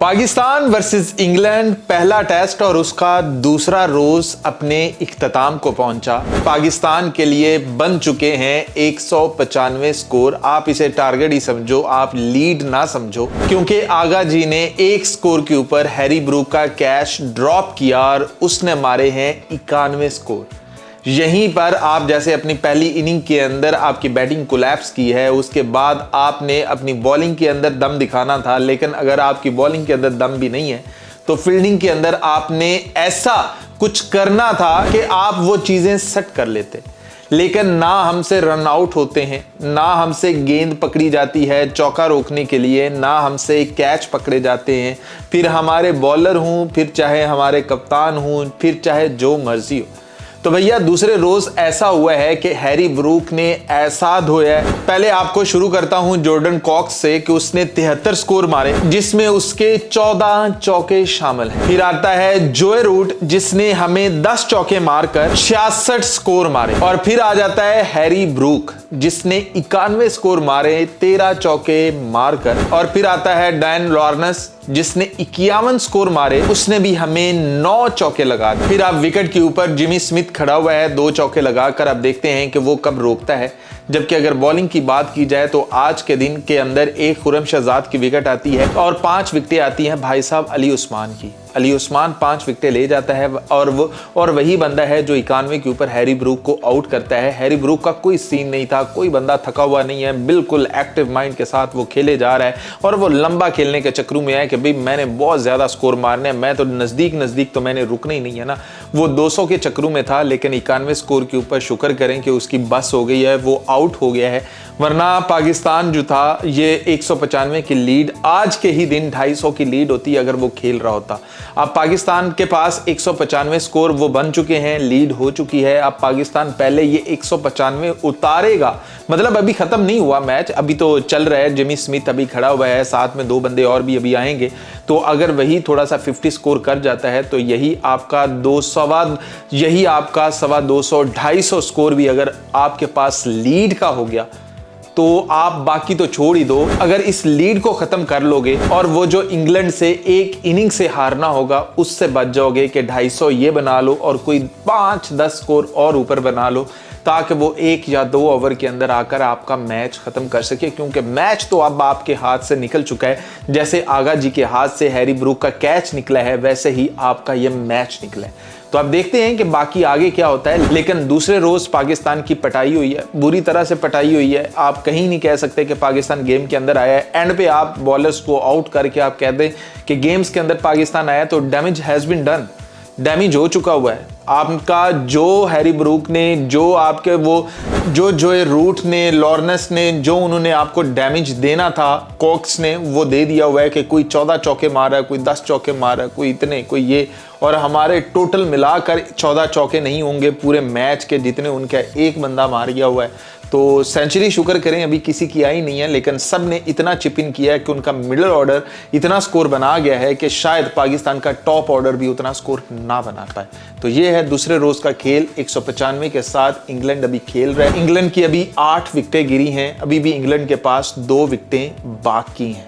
Pakistan versus England पहला test और उसका दूसरा रोज अपने इख्तिताम को पहुंचा। पाकिस्तान के लिए बन चुके हैं 195 स्कोर। आप इसे टारगेट ही समझो, आप लीड ना समझो, क्योंकि आगा जी ने एक स्कोर के ऊपर हैरी ब्रूक का कैच ड्रॉप किया और उसने मारे हैं 91 स्कोर। यहीं पर आप जैसे अपनी पहली इनिंग के अंदर आपकी बैटिंग कोलैप्स की है, उसके बाद आपने अपनी बॉलिंग के अंदर दम दिखाना था, लेकिन अगर आपकी बॉलिंग के अंदर दम भी नहीं है तो फील्डिंग के अंदर आपने ऐसा कुछ करना था कि आप वो चीजें सेट कर लेते। लेकिन ना हमसे रन आउट होते हैं, ना हमसे गेंद पकड़ी जाती है चौका रोकने के लिए, ना हमसे कैच पकड़े जाते हैं, फिर हमारे बॉलर हों, फिर चाहे हमारे कप्तान हों, फिर चाहे जो मर्जी हो। तो भैया दूसरे रोज ऐसा हुआ है कि हैरी ब्रूक ने ऐसा धोया है। पहले आपको शुरू करता हूं जॉर्डन कॉक्स से कि उसने 73 स्कोर मारे, जिसमें उसके 14 चौके शामिल हैं। फिर आता है जोए रूट, जिसने हमें 10 चौके मारकर 66 स्कोर मारे। और फिर आ जाता है हैरी ब्रूक, जिसने 91 स्कोर मारे 13 चौके मारकर। और फिर आता है डैन लॉर्नस, जिसने 51 स्कोर मारे, उसने भी हमें 9 चौके लगा दिए। फिर आप विकेट के ऊपर जिमी स्मिथ खड़ा हुआ है 2 चौके लगाकर, अब देखते हैं कि वो कब रोकता है। जबकि अगर बॉलिंग की बात की जाए तो आज के दिन के अंदर एक खुरम शहजाद की विकेट आती है और 5 विकेटें आती हैं भाई साहब अली उस्मान की। अली उस्मान 5 विकेटें ले जाता है और वही बंदा है जो 91 के ऊपर हैरी ब्रूक को आउट करता है। हैरी ब्रूक का कोई सीन नहीं था, कोई बंदा थका हुआ नहीं है, बिल्कुल एक्टिव माइंड के साथ वो खेले जा रहा है और वो लंबा खेलने के चक्करों में है कि भाई मैंने बहुत ज्यादा स्कोर मारने हैं, मैं तो नजदीक तो मैंने रुकना ही नहीं है ना। वो 200 के चक्करों में था, लेकिन 91 स्कोर के ऊपर शुक्र करें कि उसकी बस हो गई है, वो आउट हो गया है। वरना पाकिस्तान जो था ये 195 की लीड, आज के ही दिन 250 की लीड होती अगर वो खेल रहा होता। अब पाकिस्तान के पास 195 स्कोर वो बन चुके हैं, लीड हो चुकी है। अब पाकिस्तान पहले ये 195 उतारेगा, मतलब अभी खत्म नहीं हुआ मैच, अभी तो चल रहा है। जिमी स्मिथ अभी खड़ा हुआ है, साथ में 2 बंदे और भी अभी आएंगे। तो अगर वही थोड़ा सा 50 स्कोर कर जाता है तो यही आपका 200 250 स्कोर भी अगर आपके पास लीड का हो गया तो आप बाकी तो छोड़ ही दो। अगर इस लीड को खत्म कर लोगे और वो जो इंग्लैंड से एक इनिंग से हारना होगा उससे बच जाओगे कि 250 ये बना लो और कोई 5-10 स्कोर और ऊपर बना लो, ताकि वो 1 या 2 ओवर के अंदर आकर आपका मैच खत्म कर सके। क्योंकि मैच तो अब आपके हाथ से निकल चुका है। जैसे आगा जी के हाथ से हैरी ब्रूक का कैच निकला है, वैसे ही आपका ये मैच निकला है। तो अब देखते हैं कि बाकी आगे क्या होता है। लेकिन दूसरे रोज पाकिस्तान की पटाई हुई है, बुरी तरह से पटाई हुई है। आप कहीं नहीं कह सकते कि पाकिस्तान गेम के अंदर आया है। एंड पे आप बॉलर्स को आउट करके आप कह दें कि गेम्स के अंदर पाकिस्तान आया, तो damage has been done, damage हो चुका हुआ है आपका। जो हैरी ब्रूक ने, जो आपके वो जो जोए रूट ने, लॉर्नस ने, जो उन्होंने आपको डैमेज देना था, कॉक्स ने वो दे दिया हुआ है कि कोई 14 चौके मार रहा है, कोई 10 चौके मार रहा है, कोई इतने, कोई ये। और हमारे टोटल मिलाकर 14 चौके नहीं होंगे पूरे मैच के जितने उनका एक बंदा मार गया हुआ है। तो सेंचुरी शुक्र करें अभी किसी की आई नहीं है, लेकिन सब ने इतना चिप इन किया है कि उनका मिडिल ऑर्डर इतना स्कोर बना गया है कि शायद पाकिस्तान का टॉप ऑर्डर भी उतना स्कोर ना बना पाए। तो ये है दूसरे रोज का खेल। 195 के साथ इंग्लैंड अभी खेल रहा है। इंग्लैंड की अभी 8 विकेटें गिरी हैं, अभी भी इंग्लैंड के पास 2 विकेटें बाकी हैं।